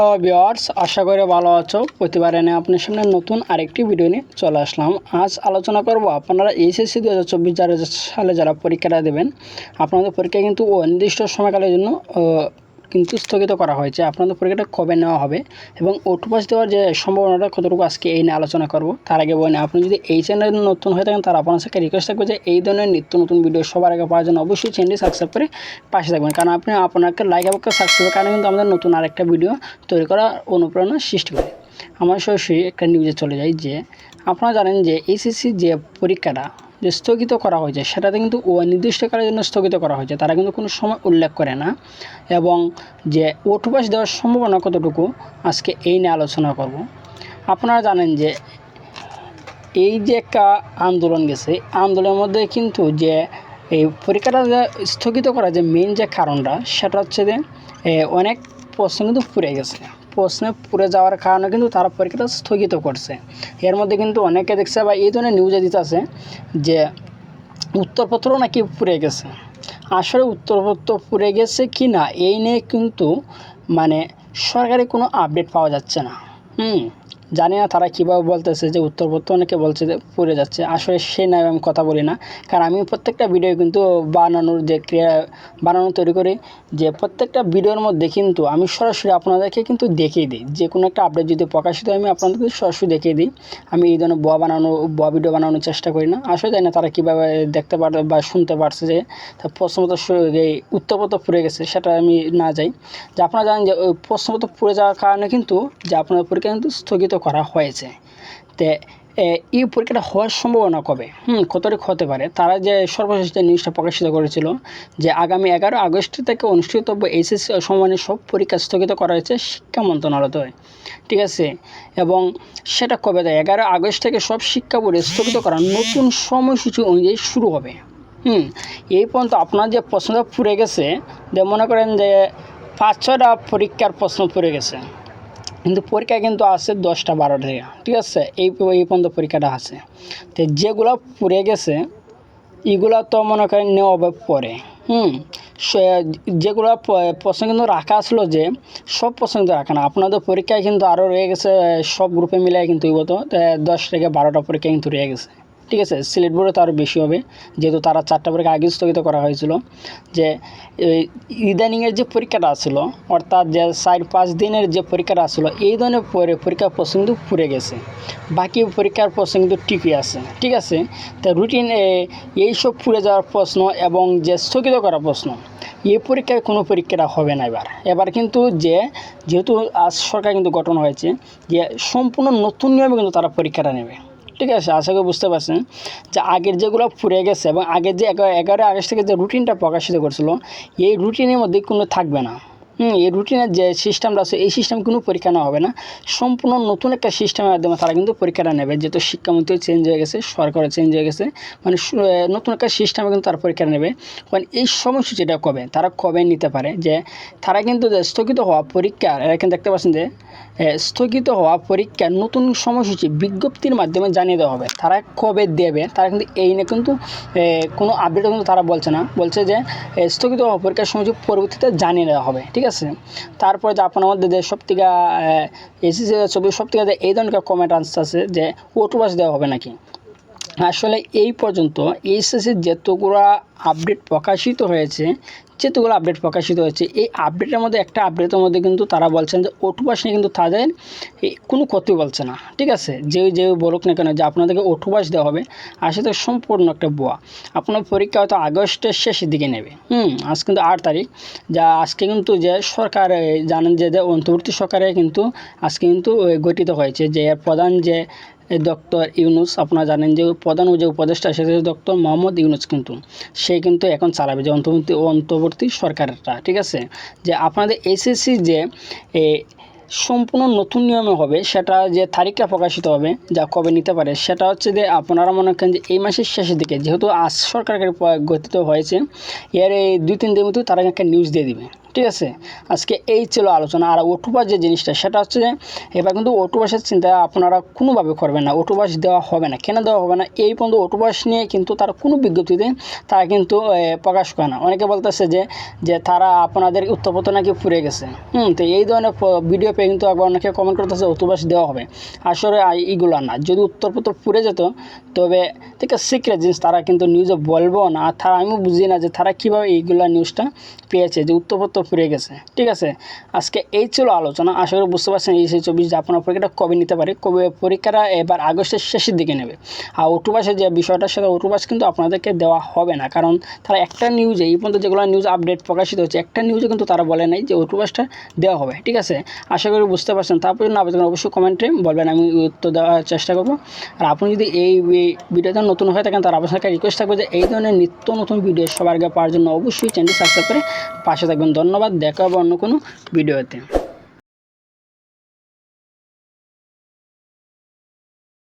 Viewers, আশা করি ভালো আছো। প্রতিবার এনে আপনার সামনে নতুন আরেকটি ভিডিও নিয়ে চলে আসলাম। আজ আলোচনা করব আপনারা এইচএসসি 2024 সালে যারা পরীক্ষাটা দেবেন, আপনাদের পরীক্ষা কিন্তু অনির্দিষ্ট সময়কালের জন্য কিন্তু স্থগিত করা হয়েছে। আপনাদের পরীক্ষাটা কবে নেওয়া হবে এবং ওটু পাস দেওয়ার যে সম্ভাবনাটা কতটুকু, আজকে এই নিয়ে আলোচনা করব। তার আগে বলেন, আপনি যদি এই চ্যানেলে নতুন হয়ে থাকেন তার আপনার সাথে রিকোয়েস্ট থাকবে যে এই ধরনের নিত্য নতুন ভিডিও সবার আগে পাওয়ার জন্য অবশ্যই চ্যানেলটি সাবস্ক্রাইব করে পাশে থাকবেন, কারণ আপনি আপনাকে লাইক এবং সাবস্ক্রাইবের কারণে কিন্তু আমাদের নতুন আরেকটা ভিডিও তৈরি করার অনুপ্রেরণা সৃষ্টি করে। আমরা সরাসরি একটা নিউজে চলে যাই যে আপনারা জানেন যে এইচএসসি যে পরীক্ষাটা যে স্থগিত করা হয়েছে সেটাতে কিন্তু অনির্দিষ্টকালের জন্য স্থগিত করা হয়েছে। তারা কিন্তু কোনো সময় উল্লেখ করে না এবং যে ওটু পাস দেওয়ার সম্ভাবনা কতটুকু, আজকে এই নিয়ে আলোচনা করব। আপনারা জানেন যে এই যে একটা আন্দোলন গেছে, আন্দোলনের মধ্যে কিন্তু যে এই পরীক্ষাটা স্থগিত করার যে মেইন যে কারণটা, সেটা হচ্ছে যে অনেক প্রশ্ন কিন্তু পুড়ে গেছে। প্রশ্নে পুড়ে যাওয়ার কারণে কিন্তু তারা পরীক্ষাটা স্থগিত করছে। এর মধ্যে কিন্তু অনেকে দেখছে বা এই ধরনের নিউজে দিতে আছে যে উত্তরপত্র নাকি পুড়ে গেছে। আসলে উত্তরপত্র পুড়ে গেছে কি না এই নিয়ে কিন্তু মানে সরকারি কোনো আপডেট পাওয়া যাচ্ছে না। জানি না তারা কীভাবে বলতেছে যে উত্তরপত্র, অনেকে বলছে যে পুড়ে যাচ্ছে। আসলে সে নয়, আমি কথা বলি না, কারণ আমি প্রত্যেকটা ভিডিও কিন্তু বানানো তৈরি করি, যে প্রত্যেকটা ভিডিওর মধ্যে কিন্তু আমি সরাসরি আপনাদেরকে কিন্তু দেখিয়ে দিই। যে কোনো একটা আপডেট যদি প্রকাশিত হয় আমি আপনাদেরকে সরাসরি দেখিয়ে দিই। আমি এই ধরনের ভুয়া ভিডিও বানানোর চেষ্টা করি না। আসলে জানি না তারা কীভাবে দেখতে পারে বা শুনতে পারছে যে প্রশ্নপত্র এই উত্তরপত্র পুড়ে গেছে, সেটা আমি না যাই। যে আপনারা জানেন যে ওই প্রশ্নপত্র পুড়ে যাওয়ার কারণে কিন্তু যে আপনার পরীক্ষা কিন্তু স্থগিত করা হয়েছে। তো এই পরীক্ষাটা হওয়ার সম্ভাবনা কবে, কতটুকু হতে পারে, তারা যে সর্বশেষ যে নিউজটা প্রকাশিত করেছিল যে আগামী 11 আগস্ট থেকে অনুষ্ঠিতব্য এইচএসসি সমমানের সব পরীক্ষা স্থগিত করা হয়েছে শিক্ষা মন্ত্রণালয়, ঠিক আছে। এবং সেটা কবে দেয়, 11 আগস্ট থেকে সব শিক্ষা বোর্ড স্থগিত করা নতুন সময়সূচি অনুযায়ী শুরু হবে। এই পর্যন্ত আপনার যে প্রশ্নটা পুড়ে গেছে, যে মনে করেন যে 5-6টা পরীক্ষার প্রশ্ন পুড়ে গেছে, কিন্তু পরীক্ষা কিন্তু আছে 10টা 12টা থেকে, ঠিক আছে। এই পর্যন্ত পরীক্ষাটা আছে। তো যেগুলো পুড়ে গেছে এগুলো তো মনে করেন নেওয়া হবে পরে। যেগুলো প্রশ্ন কিন্তু রাখা আসলো, যে সব প্রশ্ন কিন্তু রাখা না। আপনাদের পরীক্ষায় কিন্তু আরও রয়ে গেছে, সব গ্রুপে মিলাই কিন্তু 10 থেকে 12টা পরীক্ষা কিন্তু রয়ে গেছে, ঠিক আছে। সিলেট বোর্ডে তো আরও বেশি হবে, যেহেতু তারা 4টা পরীক্ষা আগে স্থগিত করা হয়েছিল। যে ইদানিংয়ের যে পরীক্ষাটা আসলো, অর্থাৎ যে 4-5 দিনের যে পরীক্ষাটা আসলো, এই ধরনের পরীক্ষার প্রশ্ন কিন্তু পুড়ে গেছে। বাকি পরীক্ষার প্রশ্ন কিন্তু ঠিকই আছে, ঠিক আছে। তা রুটিন এইসব পুড়ে যাওয়ার প্রশ্ন এবং যে স্থগিত করা প্রশ্ন, এই পরীক্ষায় কোনো পরীক্ষাটা হবে না এবার কিন্তু যেহেতু আজ সরকার কিন্তু গঠন হয়েছে, যে সম্পূর্ণ নতুন নিয়মে কিন্তু তারা পরীক্ষাটা নেবে, ঠিক আছে। আশা করি বুঝতে পারছেন যে আগের যেগুলো পুড়ে গেছে এবং আগের যে 11 আগস্ট থেকে যে রুটিনটা প্রকাশিত করছিল, এই রুটিনের মধ্যে কোনো থাকবে না। এই রুটিনের যে সিস্টেমটা আছে, এই সিস্টেম কোনো পরীক্ষা নেওয়া হবে না। সম্পূর্ণ নতুন একটা সিস্টেমের মাধ্যমে তারা কিন্তু পরীক্ষাটা নেবে। যেহেতু শিক্ষামন্ত্রী চেঞ্জ হয়ে গেছে, সরকারও চেঞ্জ হয়ে গেছে, মানে নতুন একটা সিস্টেমে কিন্তু তারা পরীক্ষা নেবে। কারণ এই সময়সূচিটা তারা কবে নিতে পারে, যে তারা কিন্তু স্থগিত হওয়া পরীক্ষা, এখানে দেখতে পাচ্ছেন যে স্থগিত হওয়া পরীক্ষার নতুন সময়সূচি বিজ্ঞপ্তির মাধ্যমে জানিয়ে দেওয়া হবে। তারা কবে দেবে, তারা কিন্তু এই নিয়ে কিন্তু কোনো আপডেটও কিন্তু তারা বলছে না। বলছে যে স্থগিত হওয়া পরীক্ষার সময়সূচি পরবর্তীতে জানিয়ে দেওয়া হবে, ঠিক আছে। তারপরে যে আপনার মধ্যে যে সব থেকে এইচএসসি 2024 সব থেকে এই ধরনের কমেন্ট আসছে যে ওটু পাস দেওয়া হবে নাকি। আসলে এই পর্যন্ত এইচএসসির যেতগুলো আপডেট প্রকাশিত হয়েছে, এই আপডেটের মধ্যে একটা আপডেটের মধ্যে কিন্তু তারা বলছেন যে ওটু পাস নিয়ে কিন্তু তাদের কোনো ক্ষতি বলছে না, ঠিক আছে। যে বলুক না কেন যে আপনাদেরকে ওটু পাস দেওয়া হবে, আসলে সম্পূর্ণ একটা ভুয়া। আপনার পরীক্ষা হয়তো আগস্টের শেষের দিকে নেবে। আজ কিন্তু 8 তারিখ, যা আজকে কিন্তু যে সরকার জানেন যে অন্তর্বর্তী সরকারে কিন্তু আজকে কিন্তু গঠিত হয়েছে, যে এর প্রধান যে ডক্টর ইউনূস, আপনারা জানেন যে প্রধান যে উপদেষ্টা সেটা ডক্টর মোহাম্মদ ইউনূস, কিন্তু সে কিন্তু এখন চালাবে যে অন্তর্বর্তী সরকারটা, ঠিক আছে। যে আপনাদের এসএসসি যে সম্পূর্ণ নতুন নিয়মে হবে, সেটা যে তারিখটা প্রকাশিত হবে, যা কবে নিতে পারে, সেটা হচ্ছে যে আপনারা মনে করেন যে এই মাসের শেষের দিকে, যেহেতু আজ সরকারের গঠিত হয়েছে, এর এই 2-3 দিনের মধ্যে তারা একটা নিউজ দিয়ে দিবে, ঠিক আছে। আজকে এই ছিল আলোচনা। আর ওটু পাস যে জিনিসটা, সেটা হচ্ছে যে এবার কিন্তু ওটু পাসের চিন্তা আপনারা কোনোভাবে করবেন না। ওটু পাস দেওয়া হবে না। কেন দেওয়া হবে না, এই পর্যন্ত ওটু পাস নিয়ে কিন্তু তারা কোনো বিজ্ঞপ্তিতে তারা কিন্তু প্রকাশ করে না। অনেকে বলতেছে যে তারা আপনাদের উত্তরপত্র নাকি পুড়ে গেছে। তো এই ধরনের ভিডিও গ্রুপে কিন্তু একবার অনেকে কমেন্ট করতেছে অতুবাস দেওয়া হবে, আসলে এইগুলো না। যদি উত্তরপত্র পুড়ে যেত তবে থেকে সিক্রেট জিনিস তারা কিন্তু নিউজে বলবো না। আর তারা আমিও বুঝি না যে তারা কীভাবে এইগুলো নিউজটা পেয়েছে যে উত্তরপত্র পুড়ে গেছে। ঠিক আছে, আজকে এই ছিল আলোচনা। আশা করি বুঝতে পারছেন এই 24 যে আপনার পরীক্ষাটা কবে নিতে পারে, কবে পরীক্ষাটা এবার আগস্টের শেষের দিকে নেবে। আর অটোপাসের যে বিষয়টা সেটা অটোপাস কিন্তু আপনাদেরকে দেওয়া হবে না, কারণ তারা একটা নিউজে এই পর্যন্ত যেগুলো নিউজ আপডেট প্রকাশিত হচ্ছে একটা নিউজে কিন্তু তারা বলে নাই যে অটোপাসটা দেওয়া হবে। ঠিক আছে, আশা করি বুঝতে পারছেন। তারপর না আপনাদের অবশ্যই কমেন্টে বলবেন, আমি উত্তর দেওয়ার চেষ্টা করবো। আর আপনি যদি এই ভিডিওটা নতুন হয়ে থাকেন তার আপনার কাছে রিকোয়েস্ট থাকবে যে এই ধরনের নিত্য নতুন ভিডিও সবার আগে পাওয়ার জন্য অবশ্যই চ্যানেলটি সাবস্ক্রাইব করে পাশে থাকবেন। ধন্যবাদ, দেখা হবে অন্য কোনো ভিডিওতে।